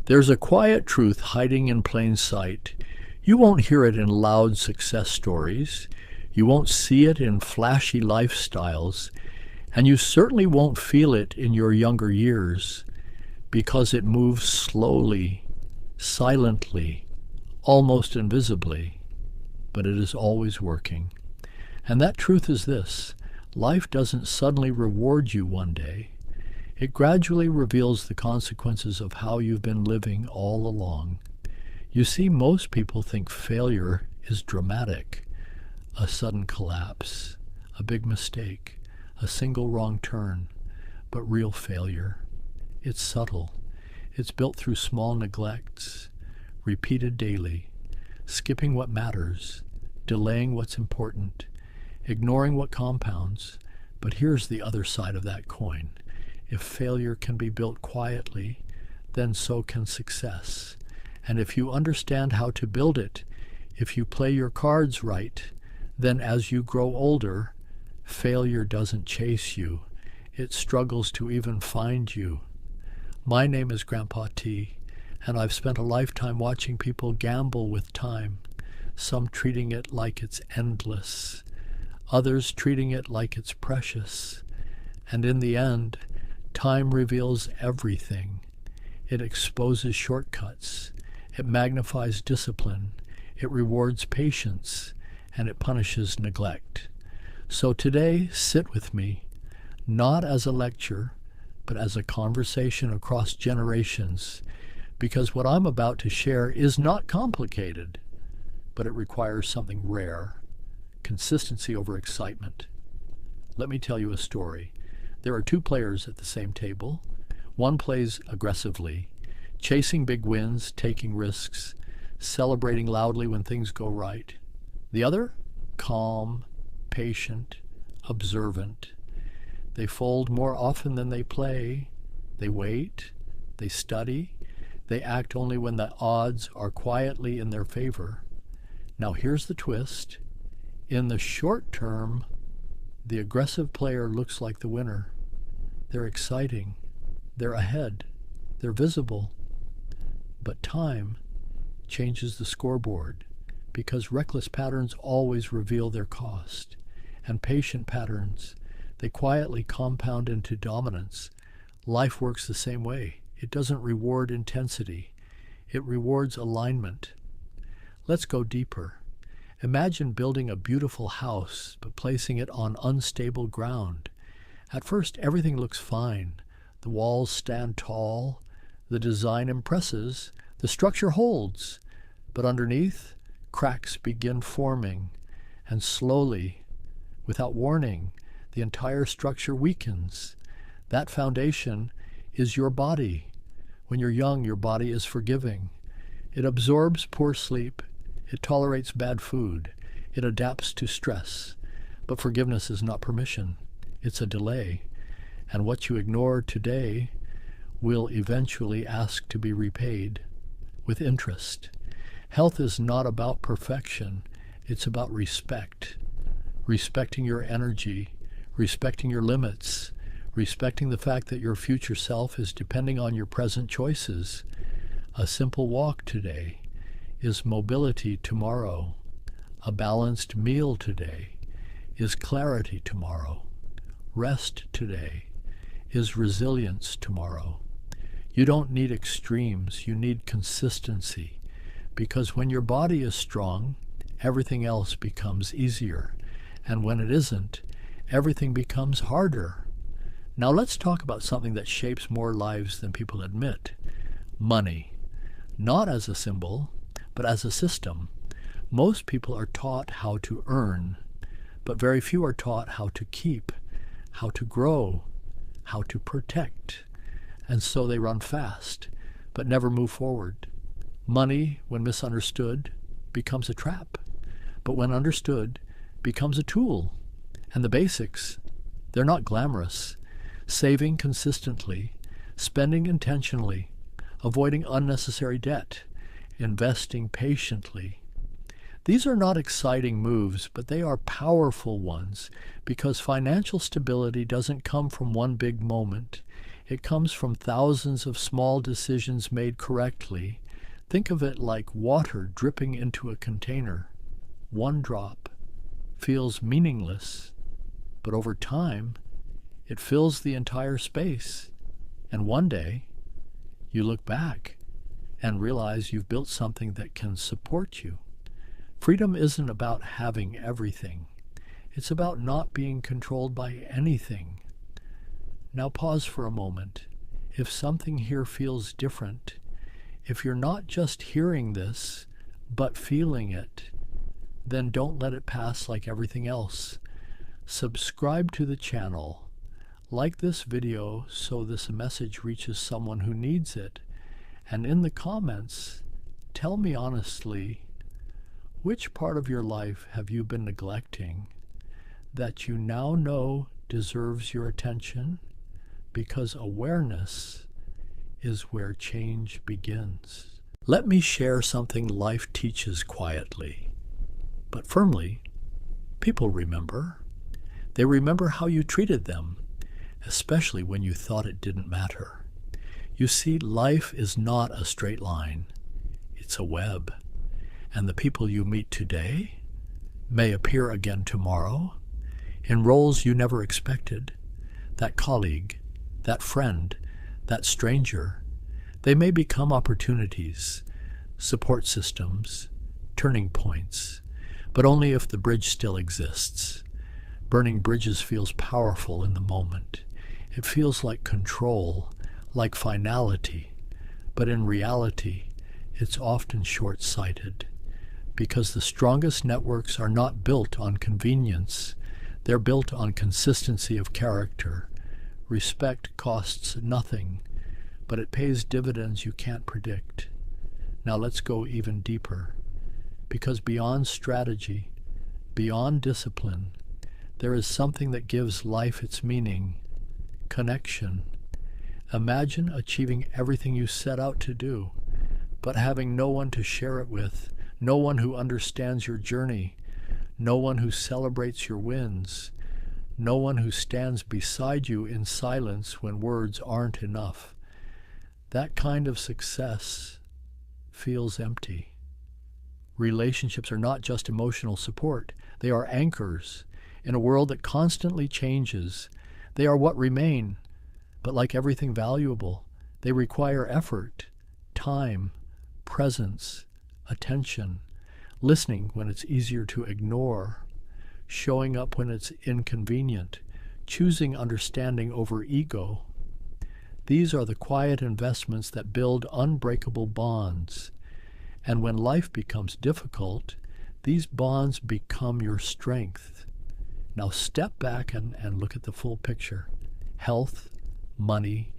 There's a quiet truth hiding in plain sight. You won't hear it in loud success stories. You won't see it in flashy lifestyles. And you certainly won't feel it in your younger years because it moves slowly, silently, almost invisibly, but it is always working. And that truth is this: life doesn't suddenly reward you one day. It gradually reveals the consequences of how you've been living all along. You see, most people think failure is dramatic, a sudden collapse, a big mistake, a single wrong turn. But real failure, it's subtle. It's built through small neglects, repeated daily, skipping what matters, delaying what's important, ignoring what compounds. But here's the other side of that coin. If failure can be built quietly, then so can success. And if you understand how to build it, if you play your cards right, then as you grow older, failure doesn't chase you. It struggles to even find you. My name is Grandpa T, and I've spent a lifetime watching people gamble with time, some treating it like it's endless, others treating it like it's precious. And in the end, time reveals everything. It exposes shortcuts. It magnifies discipline. It rewards patience. And it punishes neglect. So today, sit with me, not as a lecture, but as a conversation across generations, because what I'm about to share is not complicated, but it requires something rare: consistency over excitement. Let me tell you a story. There are two players at the same table. One plays aggressively, chasing big wins, taking risks, celebrating loudly when things go right. The other, calm, patient, observant. They fold more often than they play. They wait, they study, they act only when the odds are quietly in their favor. Now here's the twist. In the short term, the aggressive player looks like the winner. They're exciting, they're ahead, they're visible. But time changes the scoreboard, because reckless patterns always reveal their cost. And patient patterns, they quietly compound into dominance. Life works the same way. It doesn't reward intensity. It rewards alignment. Let's go deeper. Imagine building a beautiful house, but placing it on unstable ground. At first, everything looks fine. The walls stand tall. The design impresses. The structure holds. But underneath, cracks begin forming. And slowly, without warning, the entire structure weakens. That foundation is your body. When you're young, your body is forgiving. It absorbs poor sleep. It tolerates bad food. It adapts to stress. But forgiveness is not permission. It's a delay. And what you ignore today will eventually ask to be repaid with interest. Health is not about perfection. It's about respect. Respecting your energy, respecting your limits, respecting the fact that your future self is depending on your present choices. A simple walk today is mobility tomorrow. A balanced meal today is clarity tomorrow. Rest today is resilience tomorrow. You don't need extremes, you need consistency, because when your body is strong, everything else becomes easier. And when it isn't, everything becomes harder. Now let's talk about something that shapes more lives than people admit: money. Not as a symbol, but as a system. Most people are taught how to earn, but very few are taught how to keep, how to grow, how to protect. And so they run fast, but never move forward. Money, when misunderstood, becomes a trap, but when understood, becomes a tool. And the basics, they're not glamorous. Saving consistently, spending intentionally, avoiding unnecessary debt, investing patiently. These are not exciting moves, but they are powerful ones, because financial stability doesn't come from one big moment. It comes from thousands of small decisions made correctly. Think of it like water dripping into a container. One drop feels meaningless, but over time, it fills the entire space. And one day, you look back and realize you've built something that can support you. Freedom isn't about having everything. It's about not being controlled by anything. Now pause for a moment. If something here feels different, if you're not just hearing this, but feeling it, then don't let it pass like everything else. Subscribe to the channel. Like this video so this message reaches someone who needs it. And in the comments, tell me honestly, which part of your life have you been neglecting that you now know deserves your attention? Because awareness is where change begins. Let me share something life teaches quietly, but firmly. People remember. They remember how you treated them, especially when you thought it didn't matter. You see, life is not a straight line. It's a web. And the people you meet today may appear again tomorrow in roles you never expected. That colleague, that friend, that stranger, they may become opportunities, support systems, turning points, but only if the bridge still exists. Burning bridges feels powerful in the moment. It feels like control, like finality, but in reality, it's often short-sighted, because the strongest networks are not built on convenience. They're built on consistency of character. Respect costs nothing, but it pays dividends you can't predict. Now let's go even deeper, because beyond strategy, beyond discipline, there is something that gives life its meaning: connection. Imagine achieving everything you set out to do, but having no one to share it with, no one who understands your journey, no one who celebrates your wins, no one who stands beside you in silence when words aren't enough. That kind of success feels empty. Relationships are not just emotional support. They are anchors in a world that constantly changes. They are what remain, but like everything valuable, they require effort, time, presence, attention, listening when it's easier to ignore, showing up when it's inconvenient, choosing understanding over ego. These are the quiet investments that build unbreakable bonds. And when life becomes difficult, these bonds become your strength. Now step back and look at the full picture. Health, money,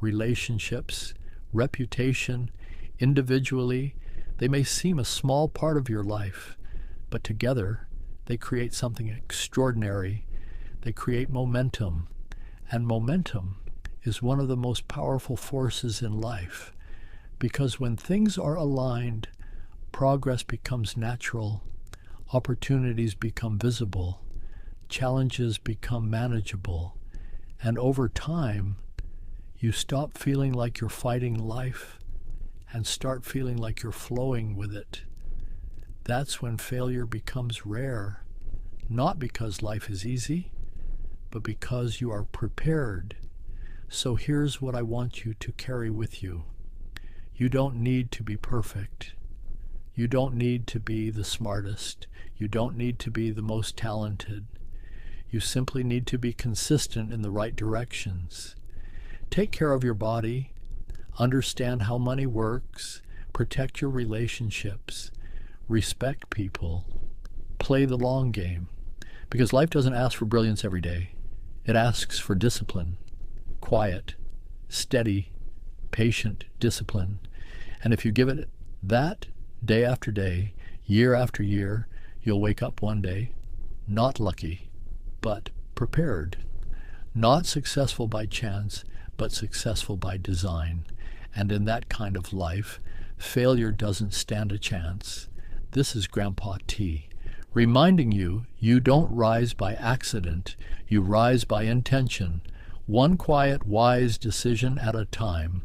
relationships, reputation, individually, they may seem a small part of your life, but together they create something extraordinary. They create momentum, and momentum is one of the most powerful forces in life, because when things are aligned, progress becomes natural, opportunities become visible, challenges become manageable, and over time, you stop feeling like you're fighting life and start feeling like you're flowing with it. That's when failure becomes rare, not because life is easy, but because you are prepared. So here's what I want you to carry with you. You don't need to be perfect. You don't need to be the smartest. You don't need to be the most talented. You simply need to be consistent in the right directions. Take care of your body, understand how money works, protect your relationships, respect people, play the long game. Because life doesn't ask for brilliance every day. It asks for discipline, quiet, steady, patient discipline. And if you give it that day after day, year after year, you'll wake up one day, not lucky, but prepared. Not successful by chance, but successful by design. And in that kind of life, failure doesn't stand a chance. This is Grandpa T, reminding you, you don't rise by accident, you rise by intention, one quiet, wise decision at a time.